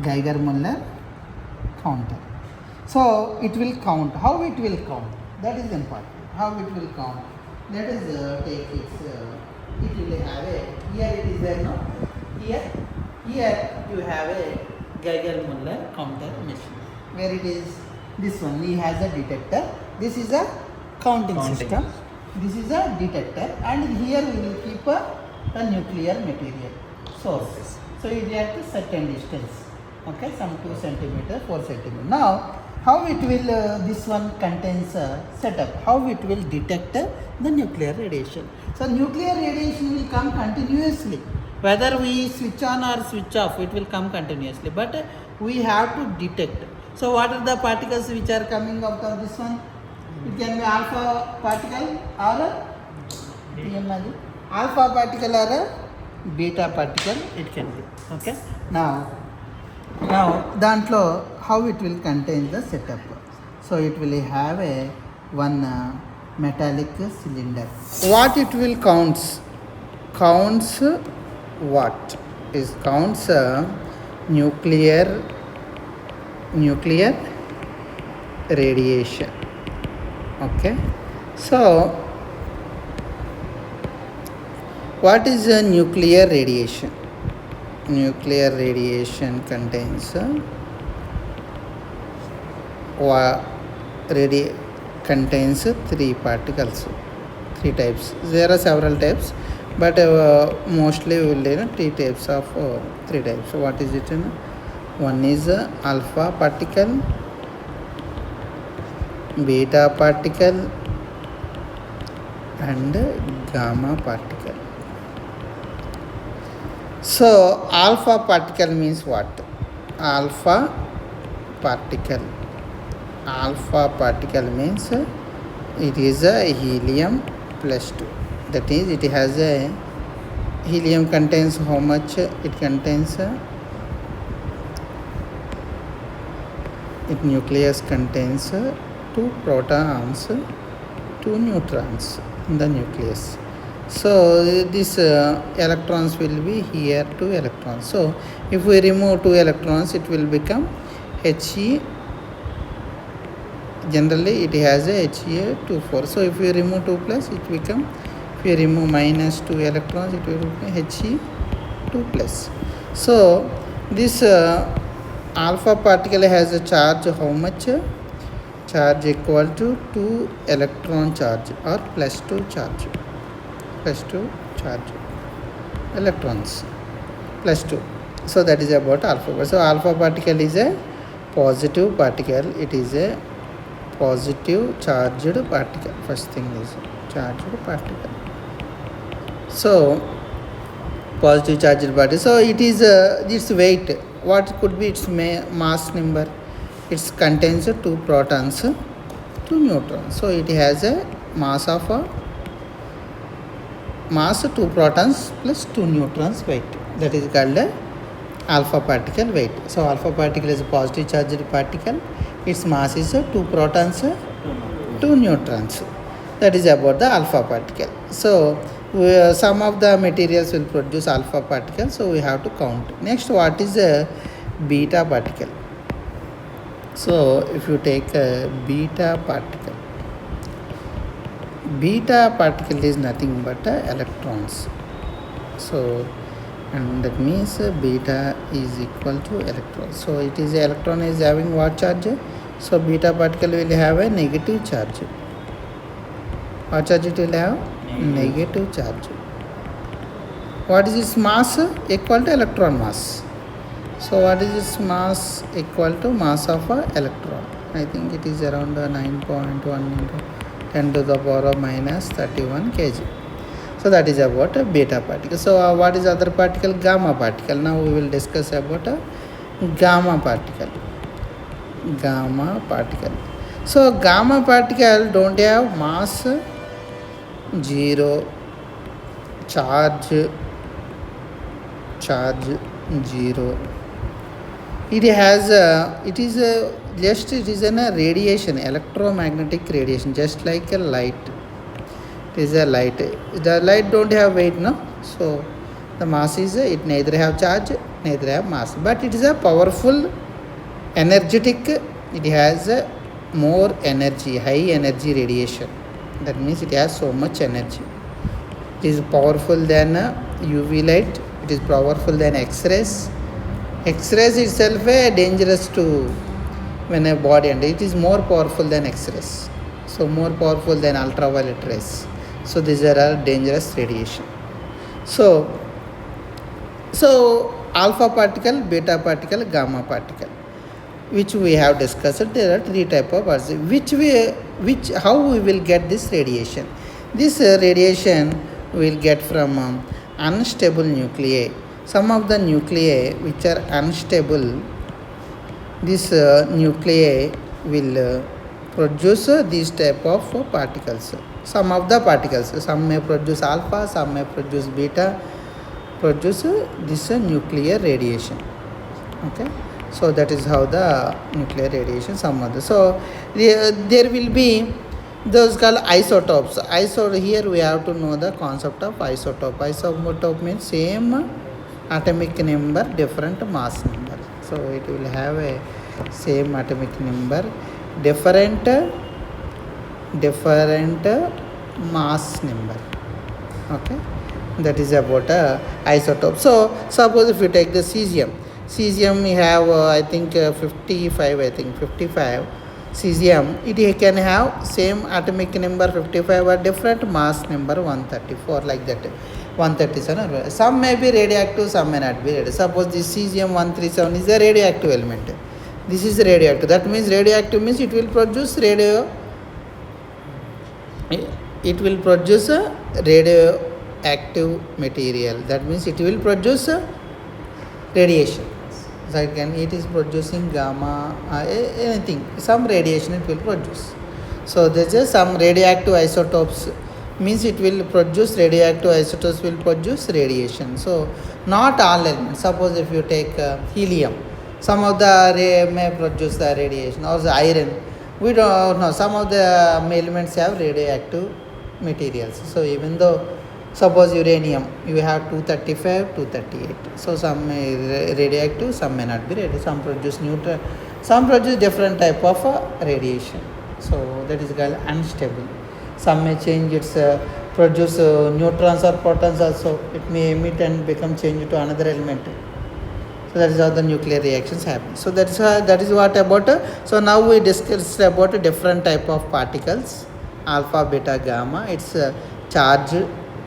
Geiger-Müller counter. So it will count. How it will count? That is important. How it will count? Let us take its. It will have a. Here it is there, no? Here you have a Geiger-Müller counter machine. Where it is? This one. He has a detector. This is a counting system. This is a detector, and here we will keep a nuclear material source. So it at a certain distance. Okay, some 2 centimeter, 4 centimeter. Now, how it will, this one contains a setup, how it will detect the nuclear radiation. So, nuclear radiation will come continuously. Whether we switch on or switch off, it will come continuously. But we have to detect. So, what are the particles which are coming out of this one? It can be alpha particle or alpha particle or a beta particle. It can be. Okay. Now dantlo how it will contain the setup. So it will have a one metallic cylinder. What it will counts what is counts nuclear radiation. Okay, so what is a nuclear radiation? Nuclear radiation contains contains 3 particles, 3 types. There are several types, but mostly we will learn 3 types of 3 types. So what is it? One is alpha particle, beta particle, and gamma particle. So alpha particle means what? Alpha particle means it is a helium plus 2. That is, it has a helium contains how much? It contains its nucleus contains 2 protons, 2 neutrons in the nucleus. So this electrons will be here 2 electrons. So if we remove 2 electrons, it will become He. Generally it has a He2 4. So if we remove 2 plus, it become, if we remove minus 2 electrons, it will become He2 plus. So this alpha particle has a charge how much? Charge equal to 2 electron charge or plus 2 charge. Electrons plus 2. So that is about alpha. So alpha particle is a positive particle. It is a positive charged particle. First thing is charged particle. So positive charged particle. So it is its weight. What could be its mass number? It contains 2 protons, 2 neutrons. So it has a mass of 2 protons plus 2 neutrons weight. That is called alpha particle weight. So alpha particle is a positive charged particle. Its mass is 2 protons, 2 neutrons. That is about the alpha particle. So some of the materials will produce alpha particle. So we have to count. Next, what is a beta particle? So if you take a beta particle is nothing but electrons. So and that means beta is equal to electrons. So it is electron is having what charge? So beta particle will have a negative charge. What charge it will have? Negative charge. What is its mass? Equal to electron mass. So what is its mass? Equal to mass of electron. I think it is around 9.1 into 10 to the power of minus 31 kg. So that is about a beta particle. So what is other particle? Gamma particle. Now we will discuss about a gamma particle. So gamma particle don't have mass, 0, charge 0. It has it is a radiation, electromagnetic radiation, just like a light. It is a light. The light don't have weight, no? So the mass is it neither have charge neither have mass, but it is a powerful, energetic. It has more energy, high energy radiation. That means it has so much energy. It is powerful than UV light. It is powerful than X-rays. X-rays itself dangerous to when a body, and it is more powerful than X-rays. So more powerful than ultraviolet rays. So these are all dangerous radiation. So alpha particle, beta particle, gamma particle, which we have discussed. There are three type of parts. How we will get this radiation? This radiation will get from unstable nuclei. Some of the nuclei which are unstable, this nuclei will produce these type of particles. Some of the particles, some may produce alpha, some may produce beta, produce this nuclear radiation. Okay, so that is how the nuclear radiation, some other. So there will be those called isotopes. Here we have to know the concept of isotope. Isotope means same atomic number, different mass number. So it will have a same atomic number, different mass number. Okay, that is about isotope. So suppose if you take the cesium we have I think 55 cesium. It can have same atomic number 55 or different mass number 134, like that. 137, some may be radioactive, some may not be radioactive. Suppose this cesium 137 is a radioactive element. This is radioactive. That means radioactive means it will produce radioactive material. That means it will produce radiation. So it is producing gamma, anything, some radiation it will produce. So there is some radioactive isotopes, means it will produce, radioactive isotopes will produce radiation. So not all elements. Suppose if you take helium, some of the may produce the radiation, or the iron, we don't know. Some of the elements have radioactive materials. So even though, suppose uranium, you have 235, 238. So some may radioactive, some may not be radioactive. Some produce neutron, some produce different type of radiation. So that is called unstable. Some may change its produce neutrons or protons also. It may emit and become changed to another element. So that is how the nuclear reactions happen. So that is what about. So now we discussed about different type of particles, alpha, beta, gamma. It's charge.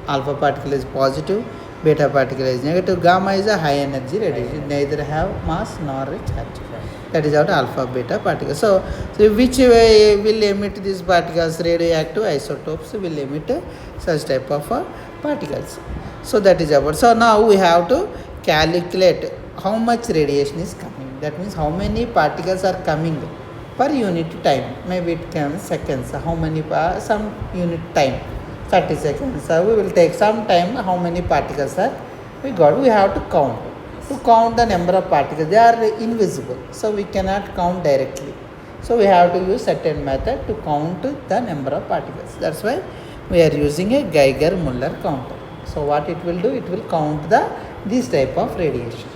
Alpha particle is positive, beta particle is negative, gamma is a high energy radiation, neither have mass nor a charge. That is what alpha, beta particles. So which way will emit these particles? Radioactive isotopes will emit such type of particles. So that is about. So now we have to calculate how much radiation is coming. That means how many particles are coming per unit time. Maybe it can seconds. How many some unit time. 30 seconds. So we will take some time how many particles are we got. We have to count. To count the number of particles, they are invisible. So we cannot count directly. So we have to use certain method to count the number of particles. That's why we are using a Geiger-Müller counter. So what it will do? It will count this type of radiation.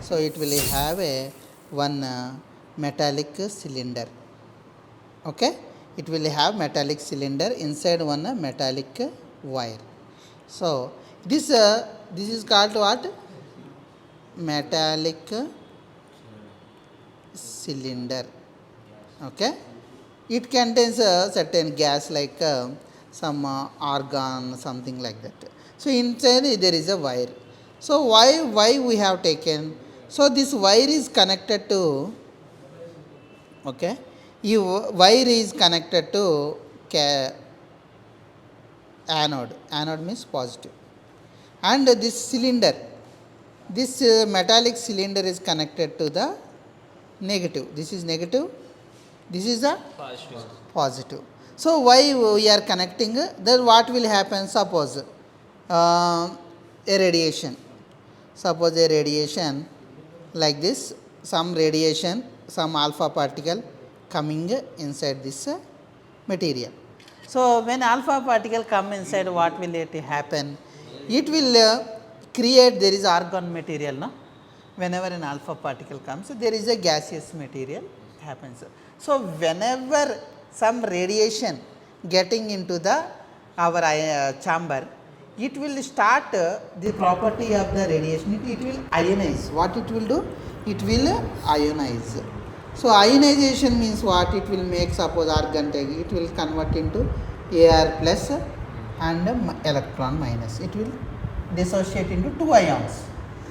So it will have one metallic cylinder. Okay. It will have metallic cylinder, inside one metallic wire. So this is called what? Metallic cylinder. Okay, it contains a certain gas like some argon, something like that. So inside there is a wire. So why we have taken? So this wire is connected to, okay, wire is connected to anode. Anode means positive. And this cylinder, this metallic cylinder is connected to the negative. This is negative. This is a positive. So why we are connecting? Then what will happen? Suppose a radiation. Suppose a radiation like this. Some radiation, some alpha particle coming inside this material. So when alpha particle come inside, what will it happen? It will create, there is argon material, no? whenever an alpha particle comes, there is a gaseous material happens. So, whenever some radiation getting into the our chamber, it will start the property of the radiation, it will ionize. What it will do? It will ionize. So, ionization means what? It will make, suppose argon take, it will convert into Ar plus and electron minus. It will dissociate into two ions.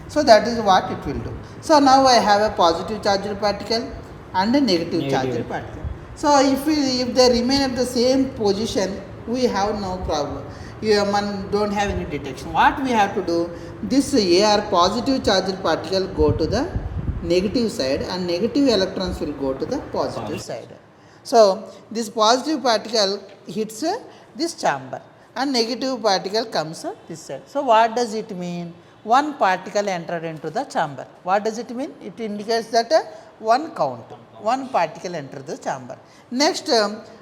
So, that is what it will do. So, now I have a positive charged particle and a negative charged particle. So, if they remain at the same position, we have no problem. Man don't have any detection. What we have to do? This Ar positive charged particle go to the negative side and negative electrons will go to the positive side. So, this positive particle hits this chamber and negative particle comes this side. So, what does it mean? One particle entered into the chamber. What does it mean? It indicates that one count, one particle entered the chamber. Next,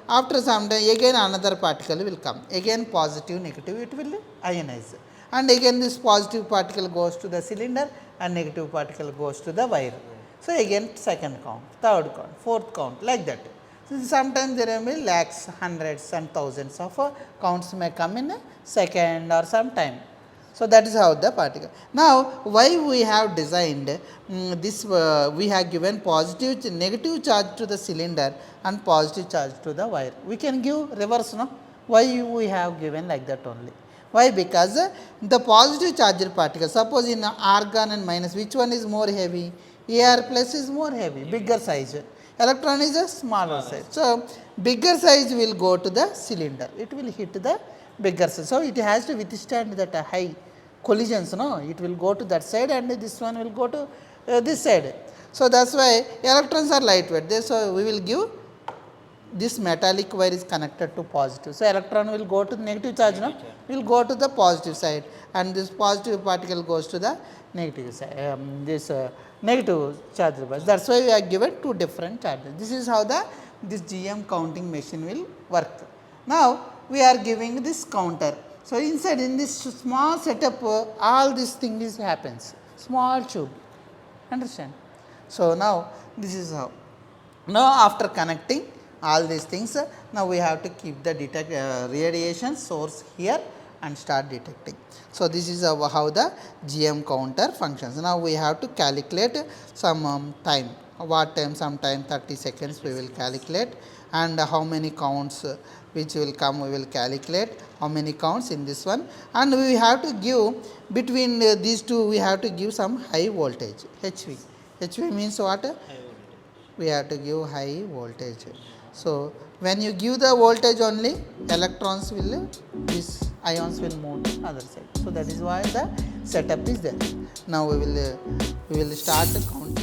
after some time, again another particle will come. Again positive, negative, it will ionize. And again this positive particle goes to the cylinder and negative particle goes to the wire. So, again second count, third count, fourth count, like that. So, sometimes there may be lakhs, hundreds and thousands of counts may come in a second or some time. So, that is how the particle. Now, why we have designed this, we have given positive, negative charge to the cylinder and positive charge to the wire. We can give reverse, no? Why we have given like that only? Why? Because the positive charged particle, suppose in argon and minus, which one is more heavy? Ar plus is more heavy, bigger size. Electron is a smaller size. So, bigger size will go to the cylinder. It will hit the bigger size. So, it has to withstand that high collisions. No, it will go to that side and this one will go to this side. So, that is why electrons are lightweight. So, we will give this metallic wire is connected to positive. So, electron will go to negative charge, no? Will go to the positive side and this positive particle goes to the negative side, negative charge. That is why we are given two different charges. This is how this GM counting machine will work. Now, we are giving this counter. So, inside in this small setup, all these things happens, small tube, understand. So, now this is how. Now, after connecting all these things, now we have to keep the radiation source here and start detecting. So, this is how the GM counter functions. Now, we have to calculate some time, what time, some time 30 seconds we will calculate, and how many counts which will come we will calculate, how many counts in this one, and we have to give between these two we have to give some high voltage, HV. HV means what? We have to give high voltage. So, when you give the voltage only, electrons will, these ions will move to other side. So, that is why the setup is there. Now, we will start the count.